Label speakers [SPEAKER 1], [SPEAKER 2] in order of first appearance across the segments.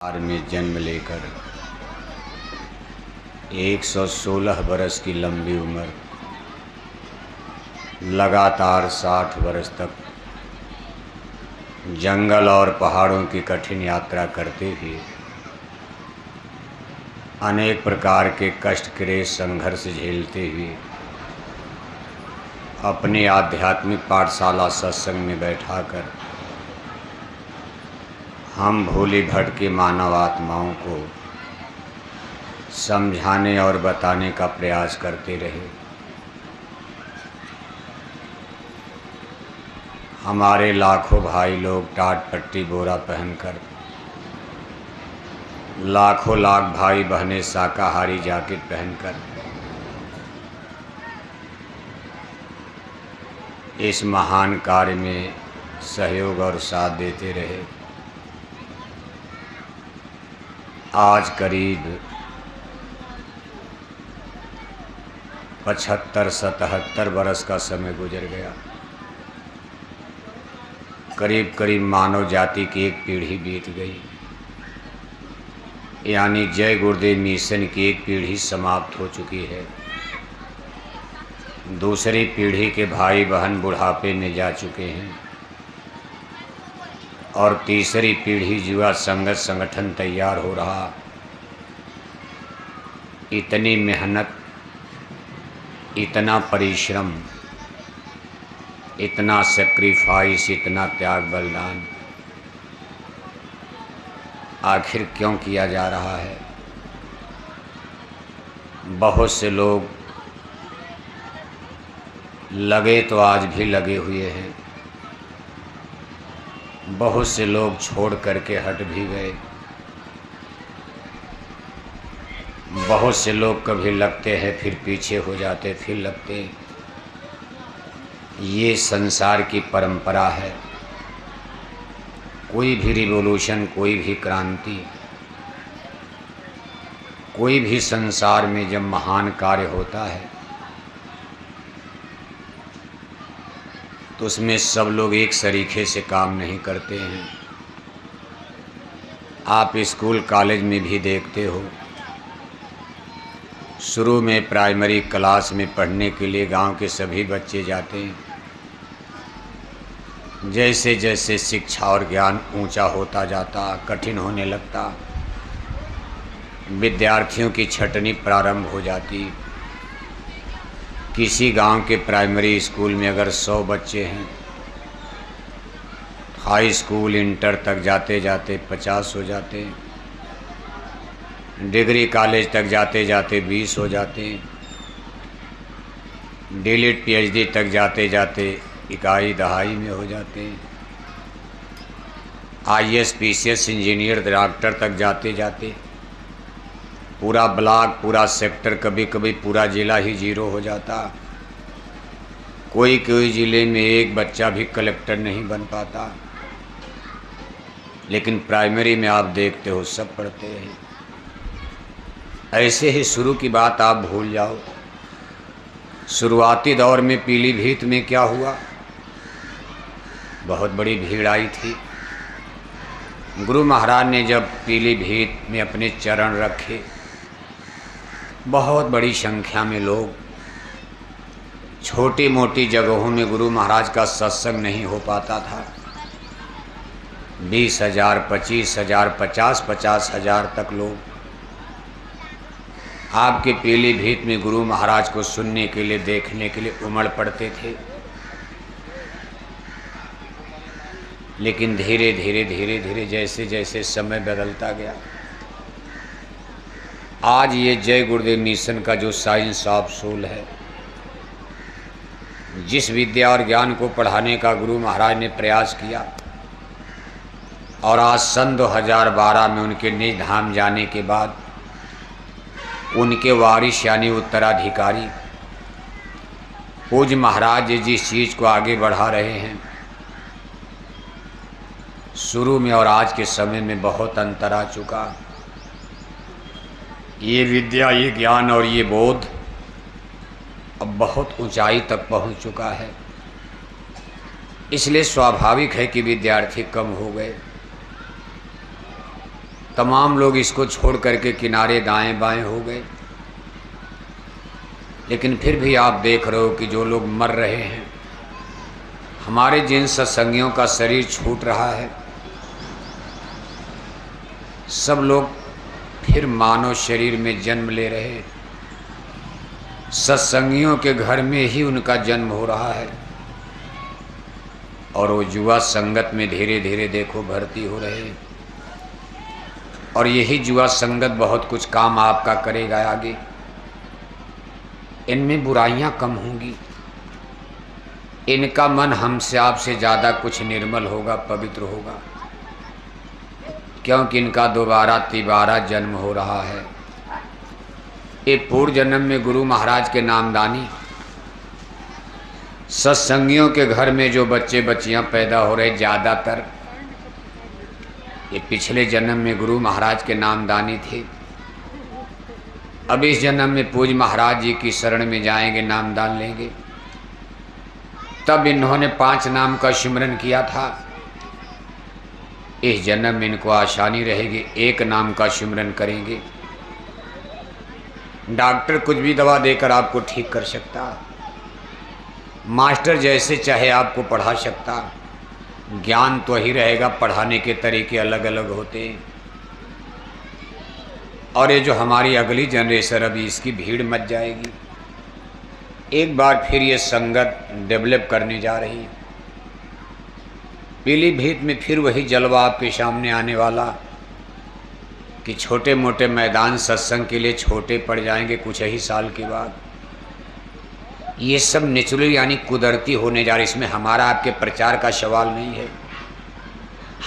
[SPEAKER 1] बिहार में जन्म लेकर 116 बरस की लंबी उम्र, लगातार 60 वर्ष तक जंगल और पहाड़ों की कठिन यात्रा करते हुए अनेक प्रकार के कष्ट क्लेश संघर्ष झेलते हुए अपनी आध्यात्मिक पाठशाला सत्संग में बैठाकर हम भोली भटकी मानव आत्माओं को समझाने और बताने का प्रयास करते रहे। हमारे लाखों भाई लोग टाट पट्टी बोरा पहनकर, लाखों लाख भाई बहनें शाकाहारी जैकेट पहनकर इस महान कार्य में सहयोग और साथ देते रहे। आज करीब 75-77 बरस का समय गुजर गया। करीब करीब मानव जाति की एक पीढ़ी बीत गई, यानी जय गुरुदेव मिशन की एक पीढ़ी समाप्त हो चुकी है। दूसरी पीढ़ी के भाई बहन बुढ़ापे में जा चुके हैं और तीसरी पीढ़ी युवा संगत संगठन तैयार हो रहा। इतनी मेहनत, इतना परिश्रम, इतना सेक्रीफाइस, इतना त्याग बलिदान आखिर क्यों किया जा रहा है? बहुत से लोग लगे तो आज भी लगे हुए हैं, बहुत से लोग छोड़ करके हट भी गए, बहुत से लोग कभी लगते हैं फिर पीछे हो जाते, फिर लगते। ये संसार की परंपरा है। कोई भी रिवॉल्यूशन, कोई भी क्रांति, कोई भी संसार में जब महान कार्य होता है तो उसमें सब लोग एक सरीखे से काम नहीं करते हैं। आप स्कूल कॉलेज में भी देखते हो, शुरू में प्राइमरी क्लास में पढ़ने के लिए गांव के सभी बच्चे जाते हैं। जैसे जैसे शिक्षा और ज्ञान ऊंचा होता जाता, कठिन होने लगता, विद्यार्थियों की छटनी प्रारंभ हो जाती। किसी गांव के प्राइमरी स्कूल में अगर 100 बच्चे हैं, हाई स्कूल इंटर तक जाते जाते 50 हो जाते, डिग्री कॉलेज तक जाते जाते 20 हो जाते, डीलिट पीएचडी तक जाते जाते इकाई दहाई में हो जाते, आईएएस पीसीएस इंजीनियर डॉक्टर तक जाते जाते पूरा ब्लॉक, पूरा सेक्टर, कभी कभी पूरा जिला ही जीरो हो जाता। कोई कोई ज़िले में एक बच्चा भी कलेक्टर नहीं बन पाता। लेकिन प्राइमरी में आप देखते हो सब पढ़ते हैं। ऐसे ही शुरू की बात आप भूल जाओ। शुरुआती दौर में पीलीभीत में क्या हुआ? बहुत बड़ी भीड़ आई थी। गुरु महाराज ने जब पीलीभीत में अपने चरण रखे, बहुत बड़ी संख्या में लोग, छोटी मोटी जगहों में गुरु महाराज का सत्संग नहीं हो पाता था। 20,000, 25,000, 50,000 तक लोग आपके पीलीभीत में गुरु महाराज को सुनने के लिए, देखने के लिए उमड़ पड़ते थे। लेकिन धीरे धीरे धीरे धीरे जैसे जैसे समय बदलता गया, आज ये जय गुरुदेव मिशन का जो साइंस ऑफ सोल है, जिस विद्या और ज्ञान को पढ़ाने का गुरु महाराज ने प्रयास किया, और आज सन 2012 में उनके निज धाम जाने के बाद उनके वारिस यानी उत्तराधिकारी पूज्य महाराज जिस चीज़ को आगे बढ़ा रहे हैं, शुरू में और आज के समय में बहुत अंतर आ चुका। ये विद्या, ये ज्ञान और ये बोध अब बहुत ऊंचाई तक पहुंच चुका है। इसलिए स्वाभाविक है कि विद्यार्थी कम हो गए। तमाम लोग इसको छोड़ करके किनारे दाएं बाएं हो गए। लेकिन फिर भी आप देख रहे हो कि जो लोग मर रहे हैं, हमारे जिन सत्संगियों का शरीर छूट रहा है, सब लोग फिर मानव शरीर में जन्म ले रहे हैं। सत्संगियों के घर में ही उनका जन्म हो रहा है और वो जुआ संगत में धीरे धीरे देखो भर्ती हो रहे हैं। और यही जुआ संगत बहुत कुछ काम आपका करेगा आगे। इनमें बुराइयां कम होंगी, इनका मन हमसे आपसे ज़्यादा कुछ निर्मल होगा, पवित्र होगा, क्योंकि इनका दोबारा तिबारा जन्म हो रहा है। ये पूर्व जन्म में गुरु महाराज के नामदानी सत्संगियों के घर में जो बच्चे बच्चियां पैदा हो रहे, ज़्यादातर ये पिछले जन्म में गुरु महाराज के नामदानी थे। अब इस जन्म में पूज्य महाराज जी की शरण में जाएंगे, नामदान लेंगे। तब इन्होंने 5 नाम का सिमरन किया था। इस जन्म में इनको आसानी रहेगी, 1 नाम का सिमरन करेंगे। डॉक्टर कुछ भी दवा देकर आपको ठीक कर सकता, मास्टर जैसे चाहे आपको पढ़ा सकता, ज्ञान तो ही रहेगा, पढ़ाने के तरीके अलग अलग होते हैं। और ये जो हमारी अगली जनरेशन अभी इसकी भीड़ मच जाएगी, एक बार फिर ये संगत डेवलप करने जा रही है। पीलीभीत में फिर वही जलवा आपके सामने आने वाला कि छोटे मोटे मैदान सत्संग के लिए छोटे पड़ जाएंगे कुछ ही साल के बाद। ये सब नेचुरली यानी कुदरती होने जा रही। इसमें हमारा आपके प्रचार का सवाल नहीं है।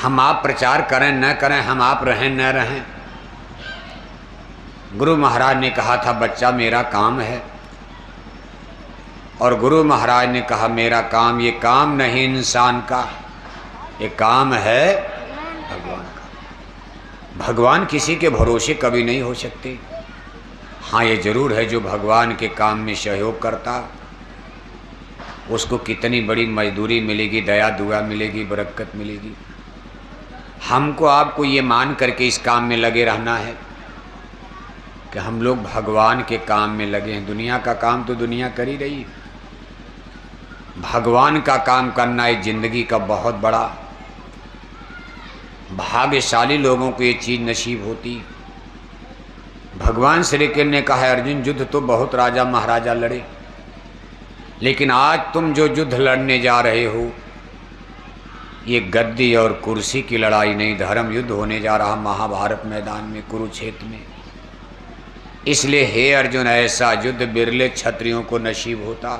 [SPEAKER 1] हम आप प्रचार करें न करें, हम आप रहें न रहें। गुरु महाराज ने कहा था बच्चा मेरा काम है, और गुरु महाराज ने कहा मेरा काम, ये काम नहीं इंसान का, ये काम है भगवान का। भगवान किसी के भरोसे कभी नहीं हो सकते। हाँ ये जरूर है, जो भगवान के काम में सहयोग करता उसको कितनी बड़ी मजदूरी मिलेगी, दया दुआ मिलेगी, बरकत मिलेगी। हमको आपको ये मान करके इस काम में लगे रहना है कि हम लोग भगवान के काम में लगे हैं। दुनिया का काम तो दुनिया कर ही रही, भगवान का काम करना इस जिंदगी का बहुत बड़ा, भाग्यशाली लोगों को ये चीज़ नसीब होती। भगवान श्री कृष्ण ने कहा है अर्जुन युद्ध तो बहुत राजा महाराजा लड़े, लेकिन आज तुम जो युद्ध लड़ने जा रहे हो ये गद्दी और कुर्सी की लड़ाई नहीं, धर्म युद्ध होने जा रहा महाभारत मैदान में, कुरुक्षेत्र में। इसलिए हे अर्जुन ऐसा युद्ध बिरले क्षत्रियों को नसीब होता।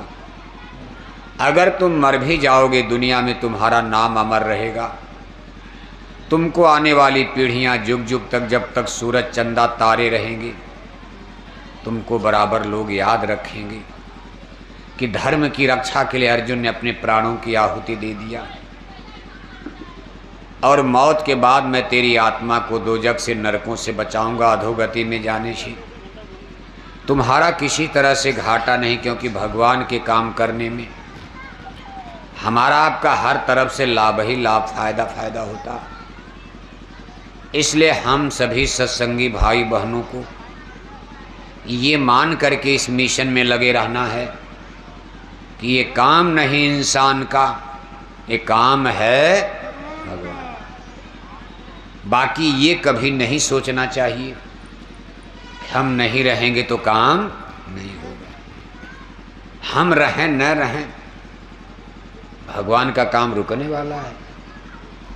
[SPEAKER 1] अगर तुम मर भी जाओगे दुनिया में तुम्हारा नाम अमर रहेगा। तुमको आने वाली पीढ़ियां जुग जुग तक, जब तक सूरज चंदा तारे रहेंगे, तुमको बराबर लोग याद रखेंगे कि धर्म की रक्षा के लिए अर्जुन ने अपने प्राणों की आहुति दे दिया। और मौत के बाद मैं तेरी आत्मा को दोजख से, नरकों से बचाऊंगा, अधोगति में जाने से। तुम्हारा किसी तरह से घाटा नहीं, क्योंकि भगवान के काम करने में हमारा आपका हर तरफ से लाभ ही लाभ, फायदा फायदा होता। इसलिए हम सभी सत्संगी भाई बहनों को ये मान करके इस मिशन में लगे रहना है कि ये काम नहीं इंसान का, ये काम है भगवान। बाकी ये कभी नहीं सोचना चाहिए हम नहीं रहेंगे तो काम नहीं होगा। हम रहें न रहें, भगवान का काम रुकने वाला है।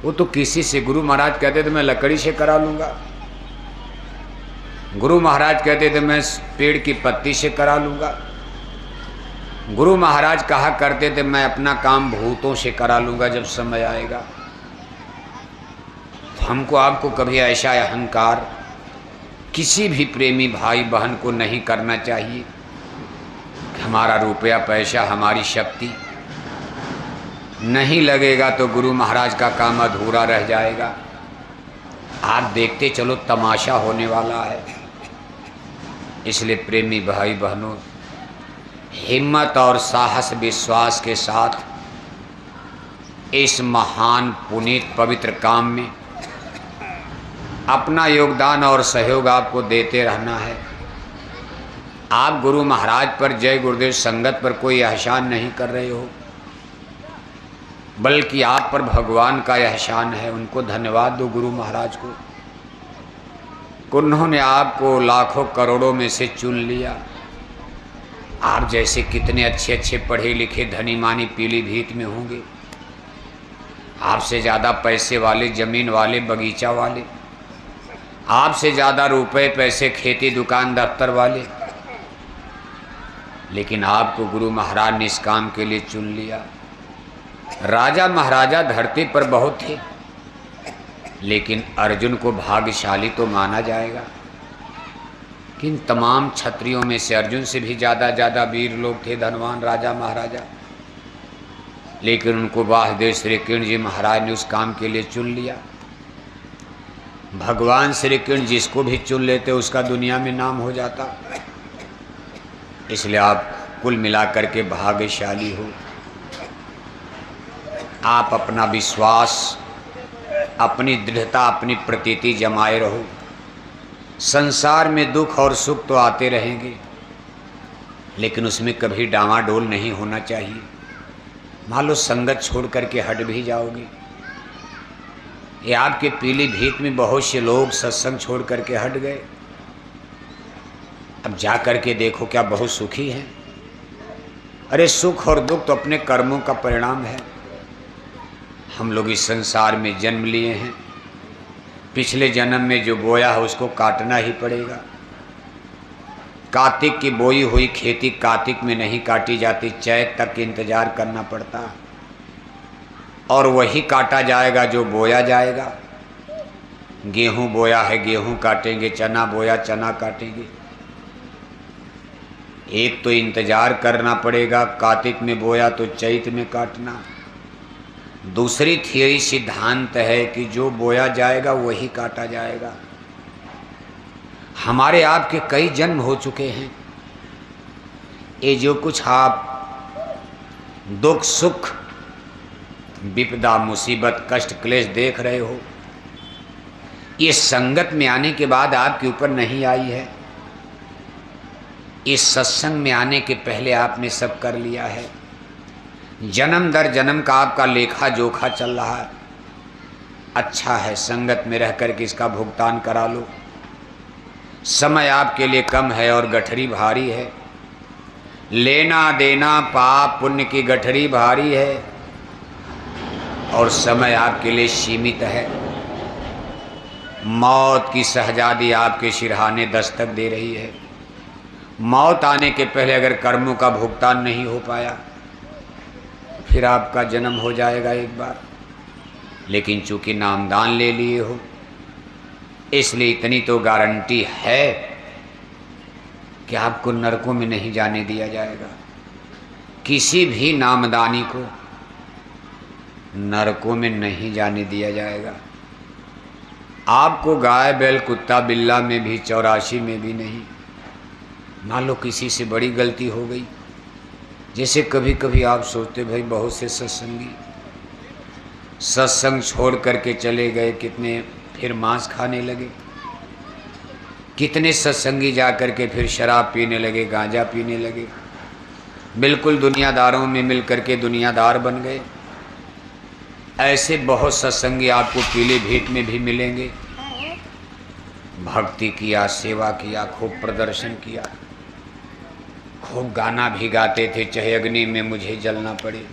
[SPEAKER 1] वो तो किसी से, गुरु महाराज कहते थे मैं लकड़ी से करा लूँगा, गुरु महाराज कहते थे मैं पेड़ की पत्ती से करा लूँगा, गुरु महाराज कहा करते थे मैं अपना काम भूतों से करा लूँगा जब समय आएगा। तो हमको आपको कभी ऐसा अहंकार किसी भी प्रेमी भाई बहन को नहीं करना चाहिए कि हमारा रुपया पैसा, हमारी शक्ति नहीं लगेगा तो गुरु महाराज का काम अधूरा रह जाएगा। आप देखते चलो तमाशा होने वाला है। इसलिए प्रेमी भाई बहनों, हिम्मत और साहस विश्वास के साथ इस महान पुनीत पवित्र काम में अपना योगदान और सहयोग आपको देते रहना है। आप गुरु महाराज पर, जय गुरुदेव संगत पर कोई एहसान नहीं कर रहे हो, बल्कि आप पर भगवान का एहसान है। उनको धन्यवाद दो गुरु महाराज को, उन्होंने आपको लाखों करोड़ों में से चुन लिया। आप जैसे कितने अच्छे अच्छे पढ़े लिखे धनी मानी पीलीभीत में होंगे, आपसे ज़्यादा पैसे वाले, ज़मीन वाले, बगीचा वाले, आपसे ज़्यादा रुपए पैसे खेती दुकान दफ्तर वाले, लेकिन आपको गुरु महाराज ने इस काम के लिए चुन लिया। राजा महाराजा धरती पर बहुत थे, लेकिन अर्जुन को भाग्यशाली तो माना जाएगा। किन तमाम क्षत्रियों में से अर्जुन से भी ज़्यादा वीर लोग थे, धनवान राजा महाराजा, लेकिन उनको वासुदेव श्री कृष्ण जी महाराज ने उस काम के लिए चुन लिया। भगवान श्री कृष्ण जिसको भी चुन लेते उसका दुनिया में नाम हो जाता। इसलिए आप कुल मिलाकर के भाग्यशाली हो। आप अपना विश्वास, अपनी दृढ़ता, अपनी प्रतीति जमाए रहो। संसार में दुख और सुख तो आते रहेंगे, लेकिन उसमें कभी डामाडोल नहीं होना चाहिए। मान लो संगत छोड़ करके हट भी जाओगे। ये आपके पीलीभीत में बहुत से लोग सत्संग छोड़ करके हट गए। अब जा करके देखो क्या बहुत सुखी हैं। अरे सुख और दुख तो अपने कर्मों का परिणाम है। हम लोग इस संसार में जन्म लिए हैं, पिछले जन्म में जो बोया है उसको काटना ही पड़ेगा। कार्तिक की बोई हुई खेती कार्तिक में नहीं काटी जाती, चैत तक इंतजार करना पड़ता, और वही काटा जाएगा जो बोया जाएगा। गेहूं बोया है गेहूं काटेंगे, चना बोया चना काटेंगे। एक तो इंतजार करना पड़ेगा, कार्तिक में बोया तो चैत में काटना। दूसरी थियरी सिद्धांत है कि जो बोया जाएगा वही काटा जाएगा। हमारे आपके कई जन्म हो चुके हैं। ये जो कुछ आप दुख सुख विपदा मुसीबत कष्ट क्लेश देख रहे हो, ये संगत में आने के बाद आपके ऊपर नहीं आई है। इस सत्संग में आने के पहले आपने सब कर लिया है। जन्म दर जन्म का आपका लेखा जोखा चल रहा है। अच्छा है संगत में रह कर के इसका भुगतान करा लो। समय आपके लिए कम है और गठरी भारी है। लेना देना पाप पुण्य की गठरी भारी है, और समय आपके लिए सीमित है। मौत की शहजादी आपके सिरहाने दस्तक दे रही है। मौत आने के पहले अगर कर्मों का भुगतान नहीं हो पाया, फिर आपका जन्म हो जाएगा एक बार। लेकिन चूंकि नामदान ले लिए हो, इसलिए इतनी तो गारंटी है कि आपको नरकों में नहीं जाने दिया जाएगा। किसी भी नामदानी को नरकों में नहीं जाने दिया जाएगा। आपको गाय बैल कुत्ता बिल्ला में भी 84 में भी नहीं। मान लो किसी से बड़ी गलती हो गई, जैसे कभी कभी आप सोचते भाई बहुत से सत्संगी सत्संग छोड़ करके चले गए, कितने फिर मांस खाने लगे, कितने सत्संगी जा करके फिर शराब पीने लगे, गांजा पीने लगे, बिल्कुल दुनियादारों में मिल करके दुनियादार बन गए। ऐसे बहुत सत्संगी आपको पीलीभीत में भी मिलेंगे। भक्ति किया, सेवा किया, खूब प्रदर्शन किया, खूब गाना भी गाते थे, चाहे अग्नि में मुझे जलना पड़े,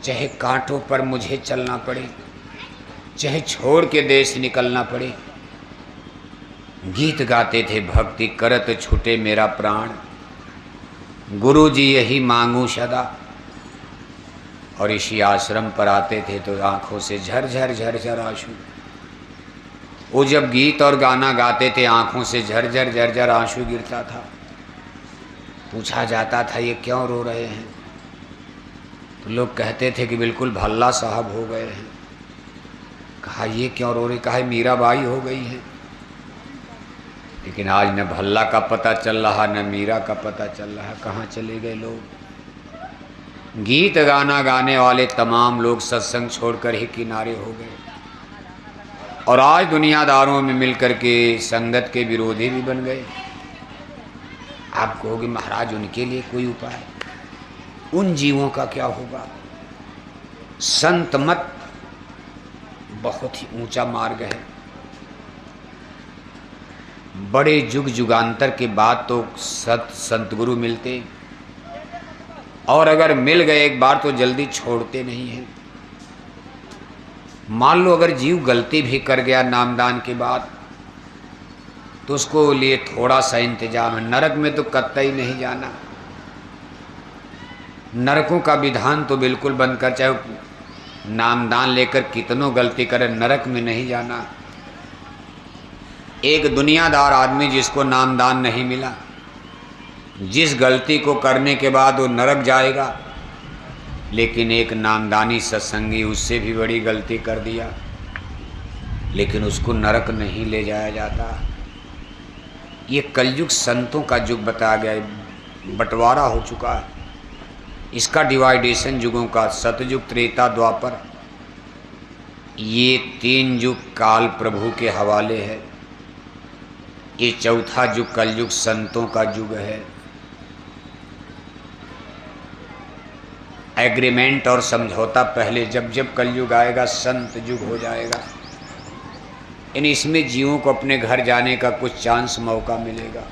[SPEAKER 1] चाहे कांटों पर मुझे चलना पड़े, चाहे छोड़ के देश निकलना पड़े। गीत गाते थे, भक्ति करत छूटे मेरा प्राण, गुरु जी यही मांगू सदा। और इसी आश्रम पर आते थे तो आंखों से झरझर झरझर आंसू। वो जब गीत और गाना गाते थे आंखों से झरझर झरझर आंसू गिरता था। पूछा जाता था ये क्यों रो रहे हैं, तो लोग कहते थे कि बिल्कुल भल्ला साहब हो गए हैं। कहा ये क्यों रो रहे, कहा मीराबाई हो गई है। लेकिन आज न भल्ला का पता चल रहा न मीरा का पता चल रहा, कहाँ चले गए लोग। गीत गाना गाने वाले तमाम लोग सत्संग छोड़कर ही किनारे हो गए। और आज दुनियादारों में मिलकर के संगत के विरोधी भी बन गए। आप कहोगे महाराज उनके लिए कोई उपाय, उन जीवों का क्या होगा? संत मत बहुत ही ऊंचा मार्ग है। बड़े युग युगांतर के बाद तो संत गुरु मिलते, और अगर मिल गए एक बार तो जल्दी छोड़ते नहीं हैं। मान लो अगर जीव गलती भी कर गया नामदान के बाद, तो उसको लिए थोड़ा सा इंतजाम है। नरक में तो कतई नहीं जाना, नरकों का विधान तो बिल्कुल बंद कर, चाहे नामदान लेकर कितनों गलती करे, नरक में नहीं जाना। एक दुनियादार आदमी जिसको नामदान नहीं मिला, जिस गलती को करने के बाद वो नरक जाएगा, लेकिन एक नामदानी सत्संगी उससे भी बड़ी गलती कर दिया, लेकिन उसको नरक नहीं ले जाया जाता। ये कलयुग संतों का युग बताया गया है, बंटवारा हो चुका है। इसका डिवाइडेशन युगों का, सतयुग, त्रेता, द्वापर, ये 3 युग काल प्रभु के हवाले है। ये चौथा युग कलयुग संतों का युग है। एग्रीमेंट और समझौता पहले, जब जब कलयुग आएगा संत युग हो जाएगा। इन इसमें जीवों को अपने घर जाने का कुछ चांस, मौका मिलेगा।